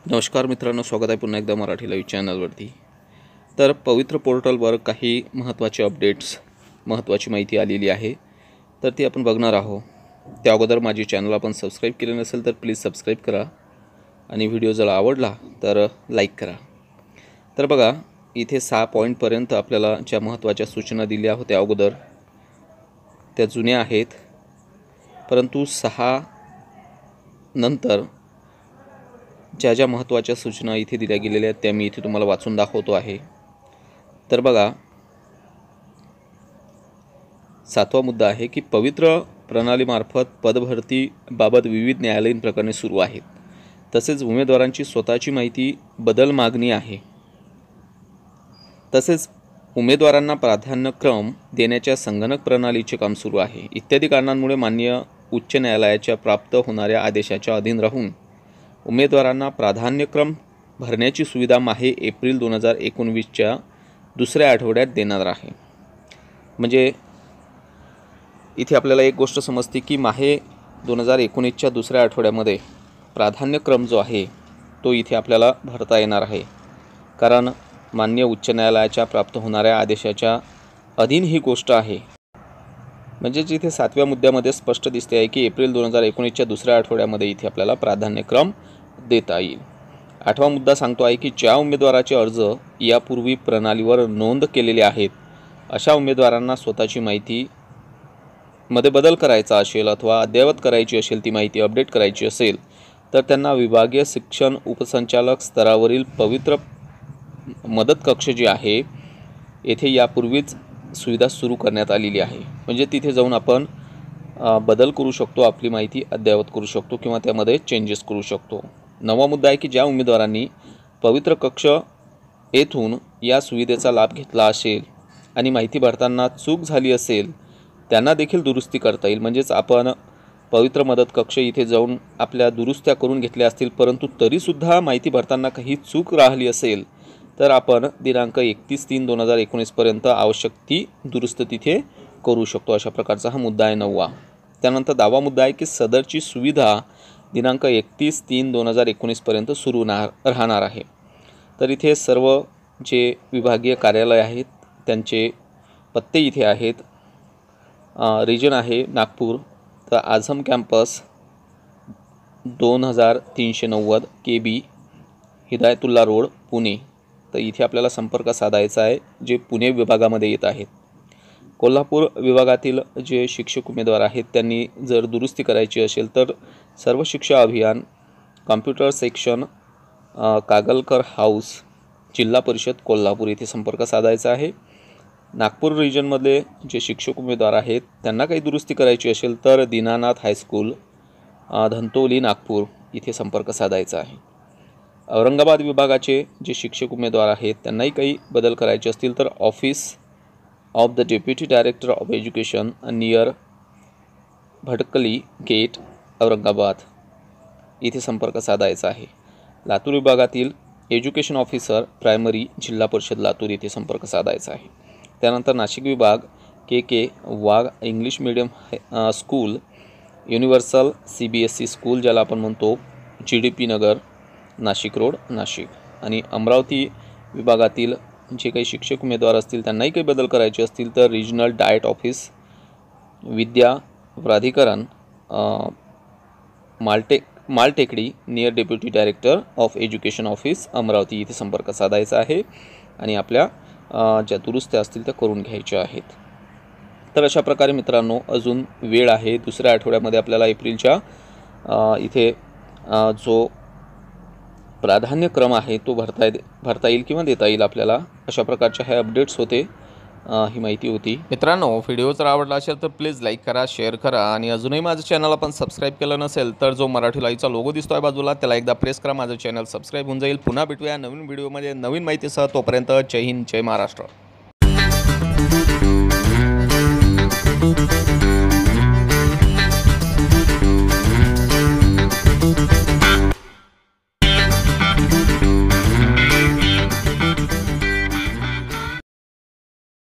नमस्कार मित्रांनो, स्वागत आहे पुन्हा एकदा मराठी लाईव्ह चॅनलवरती। तर पवित्र पोर्टलवर काही महत्त्वाचे अपडेट्स, महत्त्वाची माहिती आलेली आहे, तर ती आपण बघणार आहोत। त्या अगोदर माझी चॅनल आपण सबस्क्राईब केले नसेल तर प्लीज सबस्क्राईब करा आणि व्हिडिओ जर आवडला तर लाईक करा। तर बघा, इथे 6 पॉईंटपर्यंत आपल्याला ज्या महत्त्वाच्या सूचना दिल्या होत्या अगोदर त्या जुन्या आहेत, परंतु 6 नंतर ज्या महत्त्वाच्या सूचना इथे दिल्या गेलेल्या आहेत त्या मी इथे तुम्हाला वाचून दाखवतो आहे। तर बघा, 7वा मुद्दा आहे की पवित्र प्रणालीमार्फत पदभरतीबाबत विविध न्यायालयीन प्रकरणे सुरू आहेत, तसेच उमेदवारांची स्वतःची माहिती बदल मागणी आहे, तसेच उमेदवारांना प्राधान्यक्रम देण्याच्या संगणक प्रणालीचे काम सुरू आहे इत्यादी कारणांमुळे माननीय उच्च न्यायालयाच्या प्राप्त होणाऱ्या आदेशाच्या अधीन राहून उमेदवारांना प्राधान्यक्रम भरण्याची सुविधा माहे एप्रिल 2019च्या दुसऱ्या आठवड्यात देणार आहे। म्हणजे इथे आपल्याला एक गोष्ट समजते की माहे 2019च्या दुसऱ्या आठवड्यामध्ये प्राधान्यक्रम जो आहे तो इथे आपल्याला भरता येणार आहे, कारण माननीय उच्च न्यायालयाच्या प्राप्त होणाऱ्या आदेशाच्या अधीन ही गोष्ट आहे। म्हणजे जिथे 7व्या मुद्द्यामध्ये स्पष्ट दिसते आहे की एप्रिल 2019च्या दुसऱ्या आठवड्यामध्ये इथे आपल्याला प्राधान्यक्रम देता येईल। 8वा मुद्दा सांगतो आहे की ज्या उमेदवाराचे अर्ज यापूर्वी प्रणालीवर नोंद केलेले आहेत अशा उमेदवारांना स्वतःची माहिती मध्ये बदल करायचा असेल अथवा अद्ययावत करायची असेल, ती माहिती अपडेट करायची असेल तर त्यांना विभागीय शिक्षण उपसंचालक स्तरावरील पवित्र मदत कक्ष जे आहे येथे यापूर्वीच सुविधा सुरू करण्यात आलेली आहे। म्हणजे तिथे जाऊन आपण बदल करू शकतो, आपली माहिती अद्ययावत करू शकतो किंवा त्यामध्ये चेंजेस करू शकतो। 9वा मुद्दा आहे की ज्या उमेदवारांनी पवित्र कक्ष येथून या सुविधेचा लाभ घेतला असेल आणि माहिती भरताना चूक झाली असेल त्यांना देखील दुरुस्ती करता येईल। म्हणजेच आपण पवित्र मदत कक्ष इथे जाऊन आपल्या दुरुस्त्या करून घेतल्या असतील, परंतु तरीसुद्धा माहिती भरताना काही चूक राहिली असेल तर आपण दिनांक 31/3/2019 पर्यंत आवश्यक ती दुरुस्त तिथे करू शकतो। अशा प्रकारचा हा मुद्दा आहे 9वा। त्यानंतर 10वा मुद्दा आहे की सदरची सुविधा दिनांक 31/3/2019 पर्यंत सुरू राहणार आहे। तर इथे सर्व जे विभागीय कार्यालय आहेत त्यांचे पत्ते इथे आहेत। रिजन आहे नागपूर, तर Azam campus 2390 KB Hidayatullah road Pune, तर इथे आपल्याला संपर्क साधायचा आहे जे पुणे विभागामध्ये येत आहेत। कोल्हापूर विभागातील जे शिक्षक उमेदवार आहेत त्यांनी जर दुरुस्ती करायची असेल तर सर्व शिक्षा अभियान, कॉम्प्युटर सेक्शन, कागलकर हाऊस, जिल्हा परिषद कोल्हापूर येथे संपर्क साधायचा आहे। नागपूर रिजनमधले जे शिक्षक उमेदवार आहेत त्यांना काही दुरुस्ती करायची असेल तर दीनानाथ हायस्कूल, धंतोली नागपूर इथे संपर्क साधायचा आहे। औरंगाबाद विभागाचे जे शिक्षक उमेदवार आहेत त्यांनाही काही बदल करायचे असतील तर office of the deputy director of education near Bhatkali gate Aurangabad इथे संपर्क साधायचा आहे। लातूर विभागातील एज्युकेशन ऑफिसर प्रायमरी जिल्हा परिषद लातूर इथे संपर्क साधायचा आहे। त्यानंतर नाशिक विभाग KK Wagh English medium school, universal CBSE school ज्याला आपण म्हणतो, GDP नगर नाशिक रोड नाशिक। आणि अमरावती विभागातील जे काही शिक्षक उमेदवार असतील त्यांनाही काही बदल करायचे असतील तर रिजनल डाएट ऑफिस, विद्या प्राधिकरण, Maltekdi near deputy director of education office Amravati इथे संपर्क साधायचा आहे आणि आपल्या ज्या दुरुस्त्या असतील त्या करून घ्यायच्या आहेत। तर अशा प्रकारे मित्रांनो अजून वेळ आहे, दुसऱ्या आठवड्यामध्ये आपल्याला एप्रिलच्या इथे जो प्राधान्यक्रम आहे तो भरता येईल किंवा देता येईल आपल्याला। अशा प्रकारच्या हे अपडेट्स होते, ही माहिती होती। मित्रांनो, व्हिडिओ जर आवडला असेल तर प्लीज लाईक करा, शेअर करा आणि अजूनही माझं चॅनल आपण सबस्क्राईब केलं नसेल तर जो मराठी लाईव्हचा लोगो दिसतोय बाजूला त्याला एकदा प्रेस करा, माझं चॅनल सबस्क्राईब होऊन जाईल। पुन्हा भेटूया नवीन व्हिडिओमध्ये नवीन माहितीसह, तोपर्यंत जय हिंद, जय महाराष्ट्र।